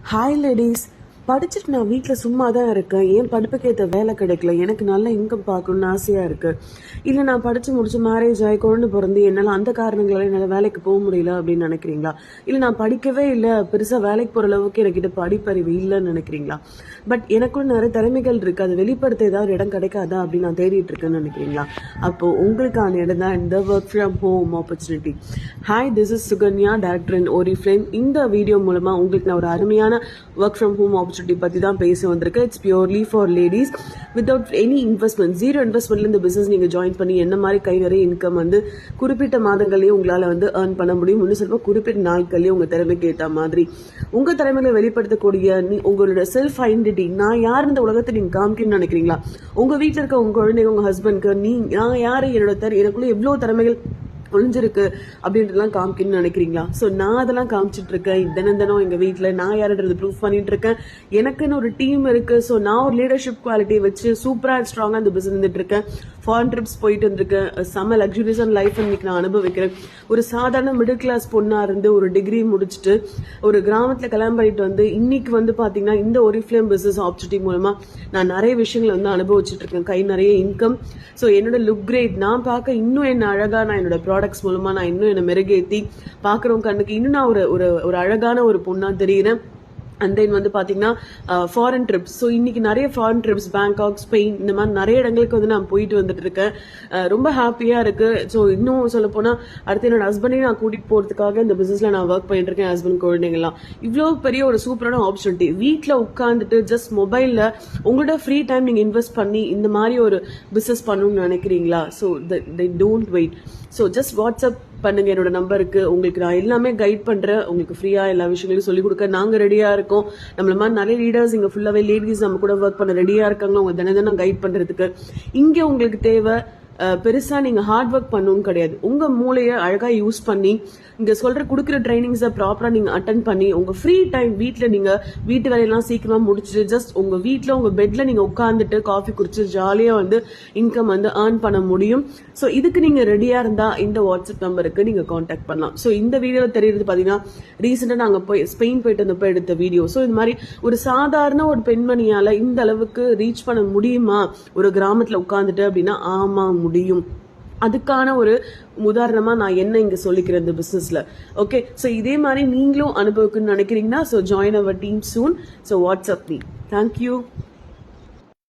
Hi ladies, படிச்சுட்டு நான் வீட்டில் சும்மா தான் இருக்கேன். ஏன் படிப்புக்கு ஏற்ற வேலை கிடைக்கல, எனக்கு நல்ல இன்கம் பார்க்கணுன்னு ஆசையாக இருக்குது. இல்லை நான் படித்து முடிச்சு மேரேஜ் ஆகி குழந்தை பிறந்து என்னால் அந்த காரணங்களால் என்னால் வேலைக்கு போக முடியல அப்படின்னு நினைக்கிறீங்களா? இல்லை நான் படிக்கவே இல்லை, பெருசாக வேலைக்கு போகிற அளவுக்கு எனக்கிட்ட படிப்பறிவு இல்லைன்னு நினைக்கிறீங்களா? பட் எனக்குள்ள நிறைய திறமைகள் இருக்குது, அது வெளிப்படுத்த ஏதாவது இடம் கிடைக்காதா அப்படின்னு நான் தேடிட்டு இருக்கேன்னு நினைக்கிறீங்களா? அப்போது உங்களுக்கான இடம் தான் இந்த work from home opportunity. Hi, this is Sukanya, director and Oriflame. இந்த வீடியோ மூலமாக உங்களுக்கு நான் ஒரு அருமையான ஒர்க் ஃப்ரம் ஹோம் ஆப்பர்ச்சுனிட்டி பற்றி தான் பேச வந்திருக்கு. It's purely for ladies, without any investment, zero இன்வெஸ்ட்மெண்ட்ல இந்த பிசினஸ் நீங்கள் ஜாயின் பண்ணி என்ன மாதிரி கை நிறைய இன்கம் குறிப்பிட்ட மாதங்கள்லேயே உங்களால் ஏர்ன் பண்ண முடியும். இன்னும் சொல்லுவோம் குறிப்பிட்ட நாட்கள்லேயே உங்கள் திறமைக்கு ஏற்ற மாதிரி உங்கள் திறமைகளை வெளிப்படுத்தக்கூடிய உங்களோட செல்ஃப் ஐடென்டிட்டி, நான் யார் இந்த உலகத்தை நீங்கள் காமிக்கணும்னு நினைக்கிறீங்களா? உங்கள் வீட்டில் இருக்க உங்கள் குழந்தைங்க, உங்கள் ஹஸ்பண்ட்க்கு நான் யார், எனக்குள்ள எவ்வளோ திறமைகள் ஒழிஞ்சிருக்கு அப்படின்றதுலாம் காமிக்கணும்னு நினைக்கிறீங்களா? ஸோ நான் அதெல்லாம் காமிச்சிட்டு இருக்கேன். தினம் எங்கள் வீட்டில் நான் யாருன்றது ப்ரூஃப் பண்ணிட்டு இருக்கேன். எனக்குன்னு ஒரு டீம் இருக்கு. ஸோ நான் ஒரு லீடர்ஷிப் குவாலிட்டியை வச்சு சூப்பராக ஸ்ட்ராங்காக இந்த பிசினஸ் வந்துட்டு இருக்கேன். ஃபாரின் ட்ரிப்ஸ் போயிட்டு வந்திருக்கேன். செம்ம லக்ஸுரியஸான லைஃப் இன்னைக்கு நான் அனுபவிக்கிறேன். ஒரு சாதாரண மிடில் கிளாஸ் பொண்ணாக இருந்து ஒரு டிகிரி முடிச்சுட்டு ஒரு கிராமத்தில் கல்யாணம் பண்ணிட்டு வந்து இன்னைக்கு பார்த்தீங்கன்னா இந்த ஒரிஃப்ளேம் பிசினஸ் ஆப்பர்ச்சுனிட்டி மூலமா நான் நிறைய விஷயங்களை அனுபவிச்சுட்டு இருக்கேன். கை நிறைய இன்கம். ஸோ என்னோட லுக் கிரேட் நான் பார்க்க இன்னும் என்ன அழகா, நான் என்னோட ப்ராடக்ட்ஸ் மூலமா நான் இன்னும் என்ன மெருகேற்றி பார்க்குறவங்க கண்ணுக்கு இன்னும் நான் ஒரு அழகான ஒரு பொண்ணா தெரியுறேன். அண்ட் தென் பார்த்தீங்கன்னா ஃபாரின் ட்ரிப்ஸ். ஸோ இன்னைக்கு நிறைய ஃபாரின் ட்ரிப்ஸ், பேங்காக், ஸ்பெயின், இந்த மாதிரி நிறைய இடங்களுக்கு நான் போயிட்டு வந்துட்டு இருக்கேன். ரொம்ப ஹாப்பியாக இருக்கு. ஸோ இன்னும் சொல்ல போனால் அடுத்து என்னோட ஹஸ்பண்டையும் நான் கூட்டிகிட்டு போகிறதுக்காக இந்த பிசினஸ்ல நான் ஒர்க் பண்ணிட்டு இருக்கேன். ஹஸ்பண்ட், குழந்தைங்கலாம் இவ்வளோ பெரிய ஒரு சூப்பரான ஆப்பர்ச்சுனிட்டி. வீட்டில் உட்காந்துட்டு ஜஸ்ட் மொபைலில் உங்களோட ஃப்ரீ டைம் நீங்கள் இன்வெஸ்ட் பண்ணி இந்த மாதிரி ஒரு பிசினஸ் பண்ணணும்னு நினைக்கிறீங்களா? So they don't wait. So just WhatsApp பண்ணுங்க என்னோட நம்பருக்கு. உங்களுக்கு நான் எல்லாமே கைட் பண்றேன். உங்களுக்கு ஃப்ரீயா எல்லா விஷயங்களையும் சொல்லிக் கொடுக்க நாங்க ரெடியா இருக்கோம். நம்மள மாதிரி நிறைய லீடர்ஸ் இங்க ஃபுல்லாவே லேடிஸ் நம்ம கூட ஒர்க் பண்ண ரெடியா இருக்காங்க. உங்க தினம் கைட் பண்றதுக்கு. இங்க உங்களுக்கு தேவை பெருசா நீங்க ஹார்ட் ஒர்க் பண்ணணும் கிடையாது. உங்க மூளையை அழகா யூஸ் பண்ணி இங்க கொடுக்குற ட்ரைனிங்ஸை ப்ராப்பரா நீங்க அட்டென்ட் பண்ணி உங்க ஃப்ரீ டைம் வீட்டுல நீங்க வீட்டு வேலையெல்லாம் சீக்கிரமா முடிச்சுட்டு ஜஸ்ட் உங்க வீட்டுல உங்க பெட்ல நீங்க உட்காந்துட்டு காஃபி குடிச்சு ஜாலியா இன்கம் ஏர்ன் பண்ண முடியும். ஸோ இதுக்கு நீங்க ரெடியா இருந்தா இந்த வாட்ஸ்அப் நம்பருக்கு நீங்க கான்டாக்ட் பண்ணலாம். ஸோ இந்த வீடியோல தெரியுது பாத்தீங்கன்னா ரீசெண்டா நாங்க ஸ்பெயின் போயிட்டு வந்தப்ப எடுத்த வீடியோ. ஸோ இந்த மாதிரி ஒரு சாதாரண ஒரு பெண்மணியால இந்த அளவுக்கு ரீச் பண்ண முடியுமா ஒரு கிராமத்துல உட்காந்துட்டு அப்படின்னா? ஆமா, முடியும். அதுக்கான ஒரு உதாரணமா நான் என்ன இங்க சொல்லிக்கிறேன் இந்த பிசினஸ்ல. ஓகே, ஸோ இதே மாதிரி நீங்களும் அனுபவிக்கணும்னு நினைக்கிறீங்கன்னா so join our team soon. So WhatsApp me. Thank you.